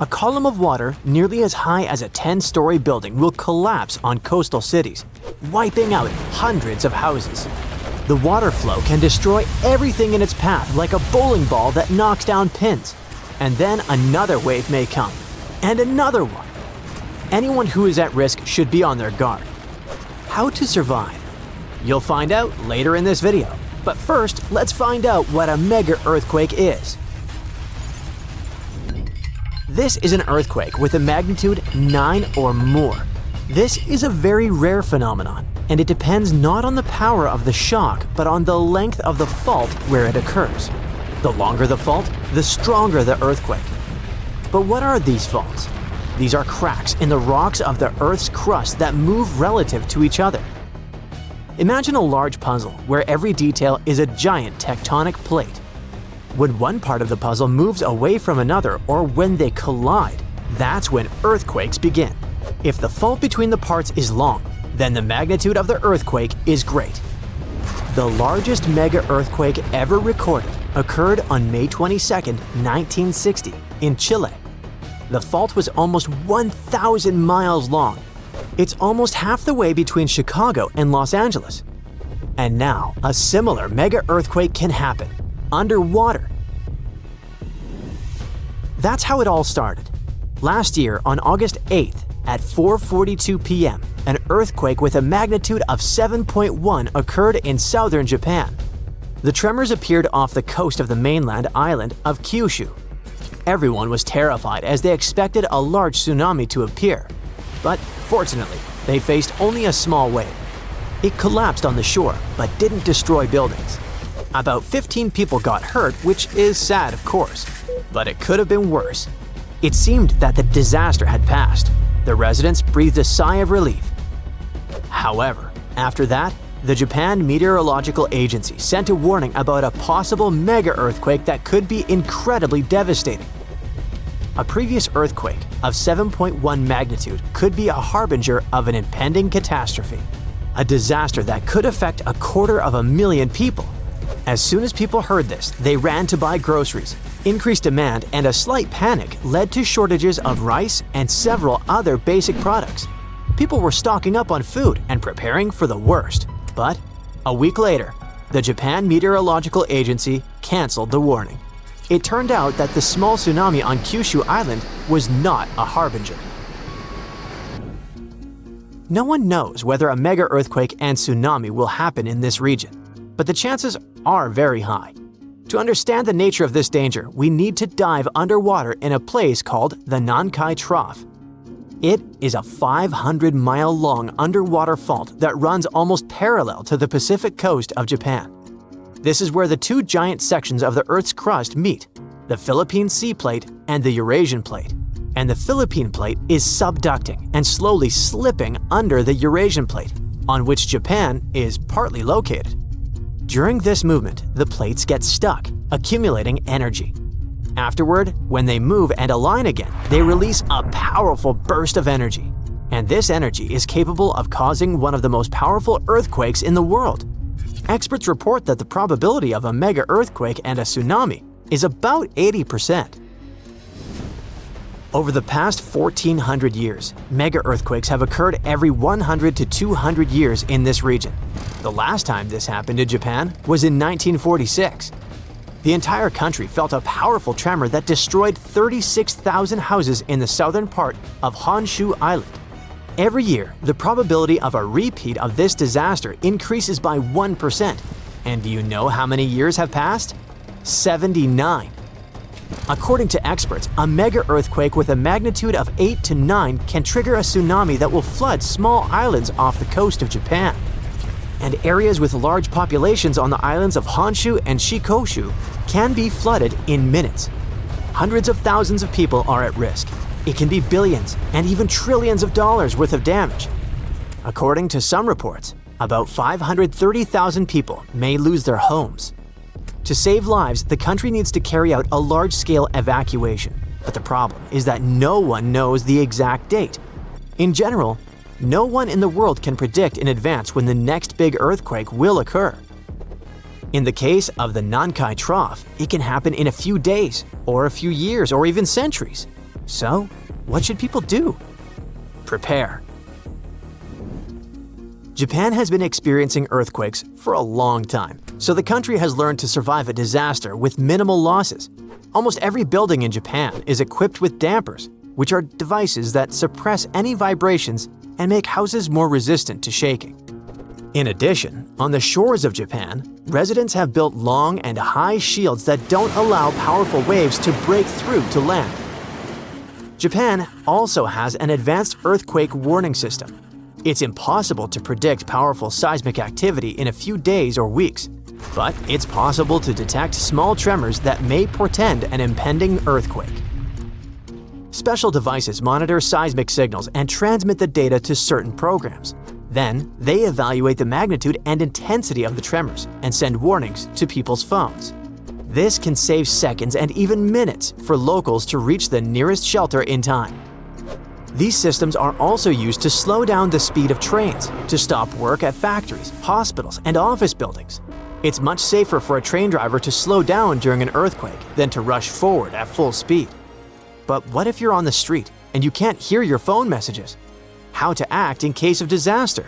A column of water nearly as high as a 10-story building will collapse on coastal cities, wiping out hundreds of houses. The water flow can destroy everything in its path like a bowling ball that knocks down pins. And then another wave may come, and another one. Anyone who is at risk should be on their guard. How to survive? You'll find out later in this video. But first, let's find out what a mega earthquake is. This is an earthquake with a magnitude 9 or more. This is a very rare phenomenon, and it depends not on the power of the shock, but on the length of the fault where it occurs. The longer the fault, the stronger the earthquake. But what are these faults? These are cracks in the rocks of the Earth's crust that move relative to each other. Imagine a large puzzle where every detail is a giant tectonic plate. When one part of the puzzle moves away from another or when they collide, that's when earthquakes begin. If the fault between the parts is long, then the magnitude of the earthquake is great. The largest mega-earthquake ever recorded occurred on May 22, 1960, in Chile. The fault was almost 1,000 miles long. It's almost half the way between Chicago and Los Angeles. And now, a similar mega-earthquake can happen, underwater. That's how it all started. Last year, on August 8th, at 4:42 p.m., an earthquake with a magnitude of 7.1 occurred in southern Japan. The tremors appeared off the coast of the mainland island of Kyushu. Everyone was terrified as they expected a large tsunami to appear. But fortunately, they faced only a small wave. It collapsed on the shore, but didn't destroy buildings. About 15 people got hurt, which is sad, of course, but it could have been worse. It seemed that the disaster had passed. The residents breathed a sigh of relief. However, after that, the Japan Meteorological Agency sent a warning about a possible mega-earthquake that could be incredibly devastating. A previous earthquake of 7.1 magnitude could be a harbinger of an impending catastrophe, a disaster that could affect 250,000 people. As soon as people heard this, they ran to buy groceries. Increased demand and a slight panic led to shortages of rice and several other basic products. People were stocking up on food and preparing for the worst. But a week later, the Japan Meteorological Agency canceled the warning. It turned out that the small tsunami on Kyushu Island was not a harbinger. No one knows whether a mega-earthquake and tsunami will happen in this region, but the chances are very high. To understand the nature of this danger, we need to dive underwater in a place called the Nankai Trough. It is a 500-mile-long underwater fault that runs almost parallel to the Pacific coast of Japan. This is where the two giant sections of the Earth's crust meet, the Philippine Sea Plate and the Eurasian Plate. And the Philippine Plate is subducting and slowly slipping under the Eurasian Plate, on which Japan is partly located. During this movement, the plates get stuck, accumulating energy. Afterward, when they move and align again, they release a powerful burst of energy. And this energy is capable of causing one of the most powerful earthquakes in the world. Experts report that the probability of a mega-earthquake and a tsunami is about 80%. Over the past 1,400 years, mega-earthquakes have occurred every 100 to 200 years in this region. The last time this happened in Japan was in 1946. The entire country felt a powerful tremor that destroyed 36,000 houses in the southern part of Honshu Island. Every year, the probability of a repeat of this disaster increases by 1%. And do you know how many years have passed? 79. According to experts, a mega-earthquake with a magnitude of 8 to 9 can trigger a tsunami that will flood small islands off the coast of Japan. And areas with large populations on the islands of Honshu and Shikoku can be flooded in minutes. Hundreds of thousands of people are at risk. It can be billions and even trillions of dollars worth of damage. According to some reports, about 530,000 people may lose their homes. To save lives, the country needs to carry out a large-scale evacuation. But the problem is that no one knows the exact date. In general, no one in the world can predict in advance when the next big earthquake will occur. In the case of the Nankai Trough, it can happen in a few days, or a few years, or even centuries. So, what should people do? Prepare. Japan has been experiencing earthquakes for a long time, so the country has learned to survive a disaster with minimal losses. Almost every building in Japan is equipped with dampers, which are devices that suppress any vibrations and make houses more resistant to shaking. In addition, on the shores of Japan, residents have built long and high shields that don't allow powerful waves to break through to land. Japan also has an advanced earthquake warning system. It's impossible to predict powerful seismic activity in a few days or weeks, But it's possible to detect small tremors that may portend an impending earthquake. Special devices monitor seismic signals and transmit the data to certain programs. Then, they evaluate the magnitude and intensity of the tremors and send warnings to people's phones. This can save seconds and even minutes for locals to reach the nearest shelter in time. These systems are also used to slow down the speed of trains, to stop work at factories, hospitals, and office buildings. It's much safer for a train driver to slow down during an earthquake than to rush forward at full speed. But what if you're on the street and you can't hear your phone messages? How to act in case of disaster?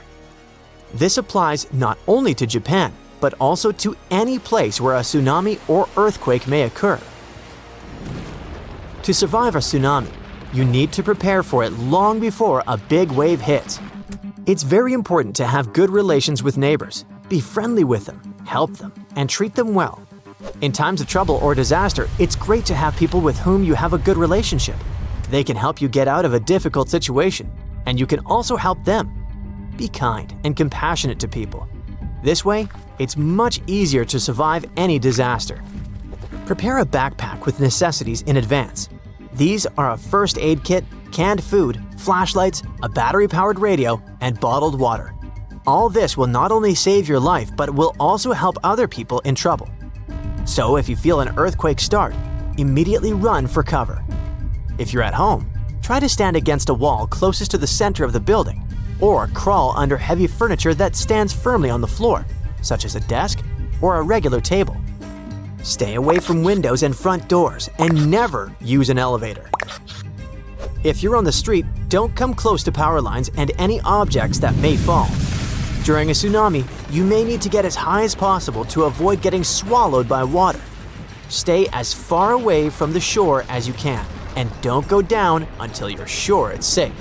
This applies not only to Japan, but also to any place where a tsunami or earthquake may occur. To survive a tsunami, you need to prepare for it long before a big wave hits. It's very important to have good relations with neighbors, be friendly with them, help them, and treat them well. In times of trouble or disaster, it's great to have people with whom you have a good relationship. They can help you get out of a difficult situation, and you can also help them. Be kind and compassionate to people. This way, it's much easier to survive any disaster. Prepare a backpack with necessities in advance. These are a first aid kit, canned food, flashlights, a battery-powered radio, and bottled water. All this will not only save your life, but will also help other people in trouble. So if you feel an earthquake start, immediately run for cover. If you're at home, try to stand against a wall closest to the center of the building, or crawl under heavy furniture that stands firmly on the floor, such as a desk or a regular table. Stay away from windows and front doors, and never use an elevator. If you're on the street, don't come close to power lines and any objects that may fall. During a tsunami, you may need to get as high as possible to avoid getting swallowed by water. Stay as far away from the shore as you can, and don't go down until you're sure it's safe.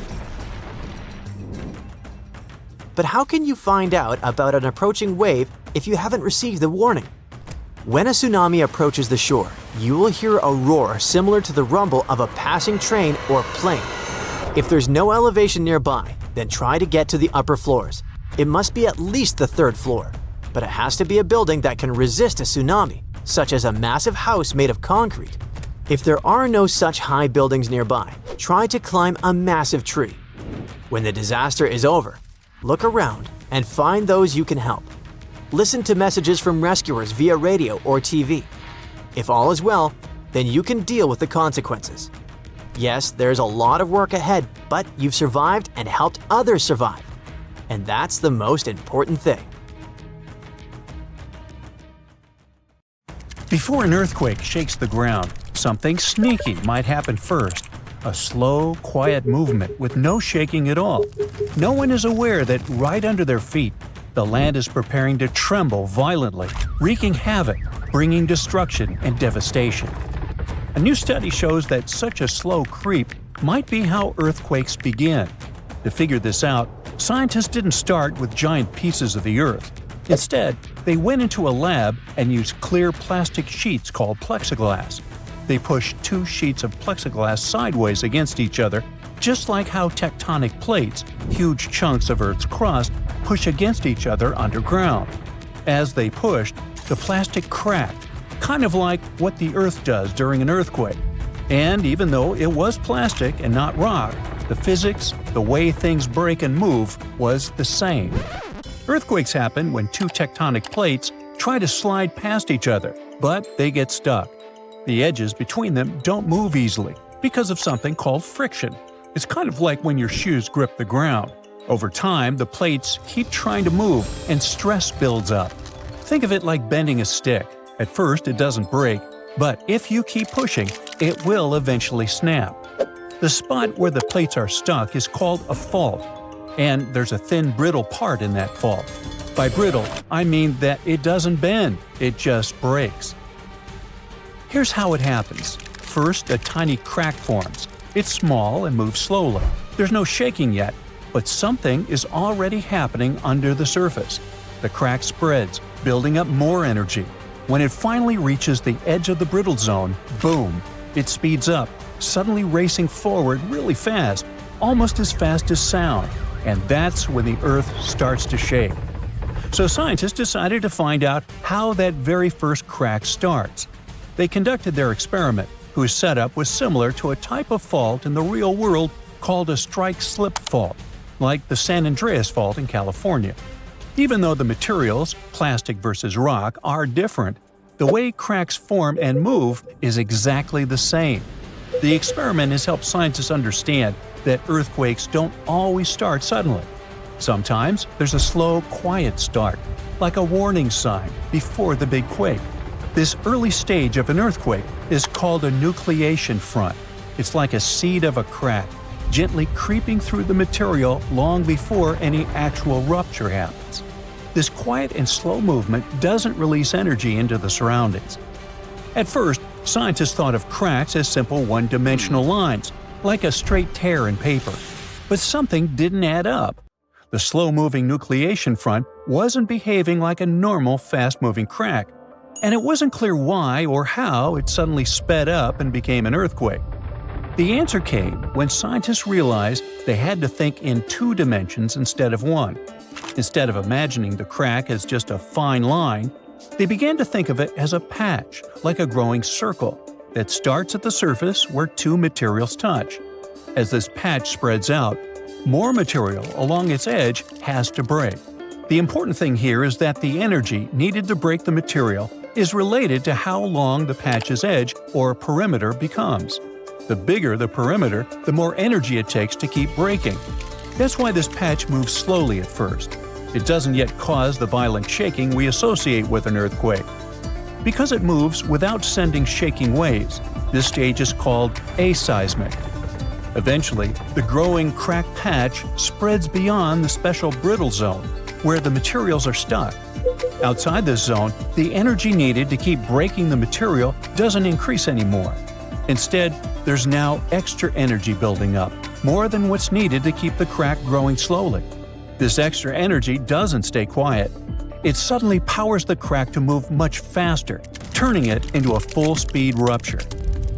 But how can you find out about an approaching wave if you haven't received the warning? When a tsunami approaches the shore, you will hear a roar similar to the rumble of a passing train or plane. If there's no elevation nearby, then try to get to the upper floors. It must be at least the third floor, but it has to be a building that can resist a tsunami, such as a massive house made of concrete. If there are no such high buildings nearby, try to climb a massive tree. When the disaster is over, look around and find those you can help. Listen to messages from rescuers via radio or TV. If all is well, then you can deal with the consequences. Yes, there's a lot of work ahead, but you've survived and helped others survive. And that's the most important thing. Before an earthquake shakes the ground, something sneaky might happen first. A slow, quiet movement with no shaking at all. No one is aware that right under their feet, the land is preparing to tremble violently, wreaking havoc, bringing destruction and devastation. A new study shows that such a slow creep might be how earthquakes begin. To figure this out, scientists didn't start with giant pieces of the earth. Instead, they went into a lab and used clear plastic sheets called plexiglass. They pushed two sheets of plexiglass sideways against each other, just like how tectonic plates, huge chunks of Earth's crust, push against each other underground. As they pushed, the plastic cracked, kind of like what the Earth does during an earthquake. And even though it was plastic and not rock, the physics, the way things break and move, was the same. Earthquakes happen when two tectonic plates try to slide past each other, but they get stuck. The edges between them don't move easily because of something called friction. It's kind of like when your shoes grip the ground. Over time, the plates keep trying to move and stress builds up. Think of it like bending a stick. At first, it doesn't break, but if you keep pushing, it will eventually snap. The spot where the plates are stuck is called a fault, and there's a thin, brittle part in that fault. By brittle, I mean that it doesn't bend, it just breaks. Here's how it happens. First, a tiny crack forms. It's small and moves slowly. There's no shaking yet, but something is already happening under the surface. The crack spreads, building up more energy. When it finally reaches the edge of the brittle zone, boom! It speeds up, suddenly racing forward really fast, almost as fast as sound, and that's when the Earth starts to shake. So scientists decided to find out how that very first crack starts. They conducted their experiment, whose setup was similar to a type of fault in the real world called a strike-slip fault, like the San Andreas Fault in California. Even though the materials, plastic versus rock, are different, the way cracks form and move is exactly the same. The experiment has helped scientists understand that earthquakes don't always start suddenly. Sometimes there's a slow, quiet start, like a warning sign before the big quake. This early stage of an earthquake is called a nucleation front. It's like a seed of a crack, gently creeping through the material long before any actual rupture happens. This quiet and slow movement doesn't release energy into the surroundings. At first, scientists thought of cracks as simple one-dimensional lines, like a straight tear in paper. But something didn't add up. The slow-moving nucleation front wasn't behaving like a normal fast-moving crack, and it wasn't clear why or how it suddenly sped up and became an earthquake. The answer came when scientists realized they had to think in two dimensions instead of one. Instead of imagining the crack as just a fine line, they began to think of it as a patch, like a growing circle, that starts at the surface where two materials touch. As this patch spreads out, more material along its edge has to break. The important thing here is that the energy needed to break the material is related to how long the patch's edge or perimeter becomes. The bigger the perimeter, the more energy it takes to keep breaking. That's why this patch moves slowly at first. It doesn't yet cause the violent shaking we associate with an earthquake. Because it moves without sending shaking waves, this stage is called aseismic. Eventually, the growing crack patch spreads beyond the special brittle zone, where the materials are stuck. Outside this zone, the energy needed to keep breaking the material doesn't increase anymore. Instead, there's now extra energy building up, more than what's needed to keep the crack growing slowly. This extra energy doesn't stay quiet. It suddenly powers the crack to move much faster, turning it into a full-speed rupture.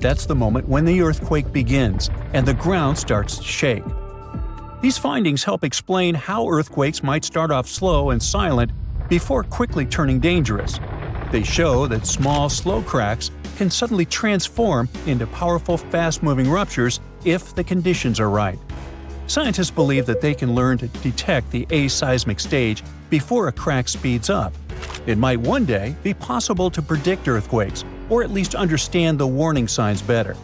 That's the moment when the earthquake begins and the ground starts to shake. These findings help explain how earthquakes might start off slow and silent before quickly turning dangerous. They show that small, slow cracks can suddenly transform into powerful, fast-moving ruptures if the conditions are right. Scientists believe that they can learn to detect the aseismic stage before a crack speeds up. It might one day be possible to predict earthquakes, or at least understand the warning signs better.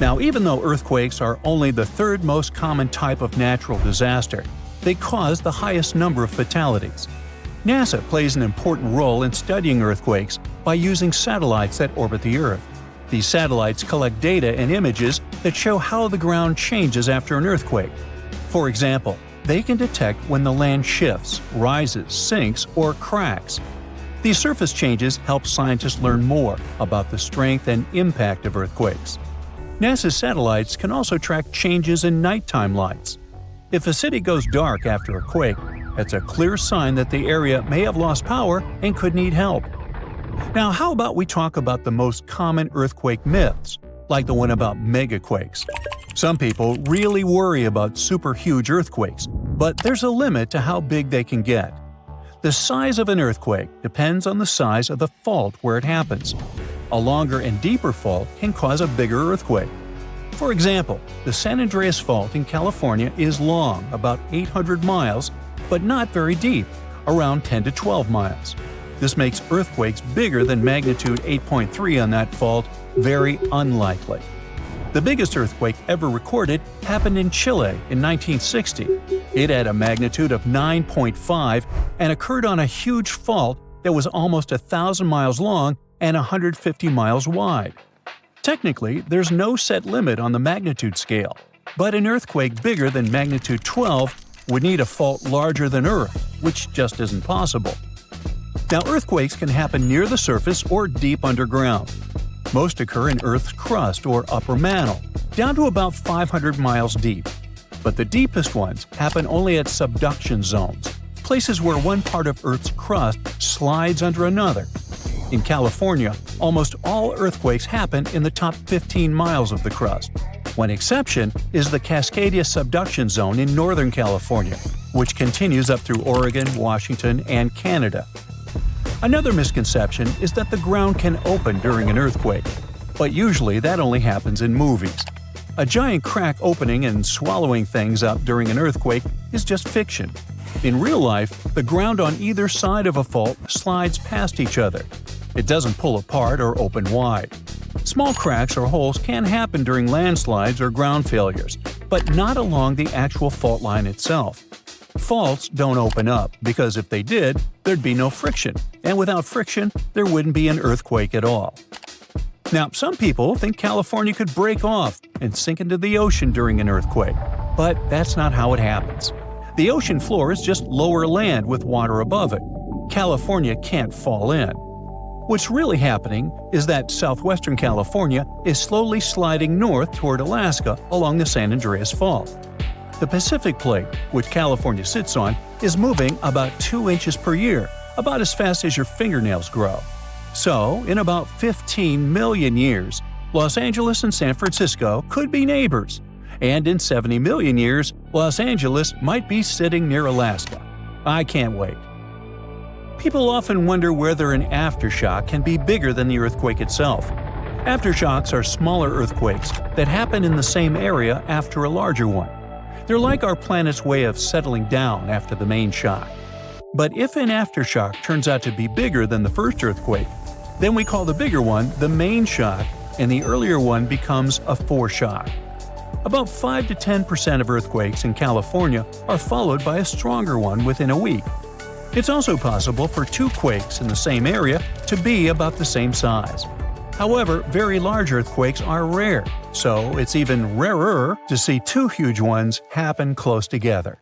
Now, even though earthquakes are only the third most common type of natural disaster, they cause the highest number of fatalities. NASA plays an important role in studying earthquakes by using satellites that orbit the Earth. These satellites collect data and images that show how the ground changes after an earthquake. For example, they can detect when the land shifts, rises, sinks, or cracks. These surface changes help scientists learn more about the strength and impact of earthquakes. NASA's satellites can also track changes in nighttime lights. If a city goes dark after a quake, that's a clear sign that the area may have lost power and could need help. Now, how about we talk about the most common earthquake myths, like the one about megaquakes? Some people really worry about super huge earthquakes, but there's a limit to how big they can get. The size of an earthquake depends on the size of the fault where it happens. A longer and deeper fault can cause a bigger earthquake. For example, the San Andreas Fault in California is long, about 800 miles, but not very deep, around 10 to 12 miles. This makes earthquakes bigger than magnitude 8.3 on that fault very unlikely. The biggest earthquake ever recorded happened in Chile in 1960. It had a magnitude of 9.5 and occurred on a huge fault that was almost 1,000 miles long and 150 miles wide. Technically, there's no set limit on the magnitude scale, but an earthquake bigger than magnitude 12 would need a fault larger than Earth, which just isn't possible. Now, earthquakes can happen near the surface or deep underground. Most occur in Earth's crust or upper mantle, down to about 500 miles deep. But the deepest ones happen only at subduction zones, places where one part of Earth's crust slides under another. In California, almost all earthquakes happen in the top 15 miles of the crust. One exception is the Cascadia subduction zone in Northern California. which continues up through Oregon, Washington, and Canada. Another misconception is that the ground can open during an earthquake, but usually that only happens in movies. A giant crack opening and swallowing things up during an earthquake is just fiction. In real life, the ground on either side of a fault slides past each other. It doesn't pull apart or open wide. Small cracks or holes can happen during landslides or ground failures, but not along the actual fault line itself. Faults don't open up because if they did, there'd be no friction, and without friction, there wouldn't be an earthquake at all. Now, some people think California could break off and sink into the ocean during an earthquake, but that's not how it happens. The ocean floor is just lower land with water above it. California can't fall in. What's really happening is that southwestern California is slowly sliding north toward Alaska along the San Andreas Fault. The Pacific Plate, which California sits on, is moving about 2 inches per year, about as fast as your fingernails grow. So, in about 15 million years, Los Angeles and San Francisco could be neighbors. And in 70 million years, Los Angeles might be sitting near Alaska. I can't wait. People often wonder whether an aftershock can be bigger than the earthquake itself. Aftershocks are smaller earthquakes that happen in the same area after a larger one. They're like our planet's way of settling down after the main shock. But if an aftershock turns out to be bigger than the first earthquake, then we call the bigger one the main shock, and the earlier one becomes a foreshock. About 5 to 10% of earthquakes in California are followed by a stronger one within a week. It's also possible for 2 quakes in the same area to be about the same size. However, very large earthquakes are rare, so it's even rarer to see 2 huge ones happen close together.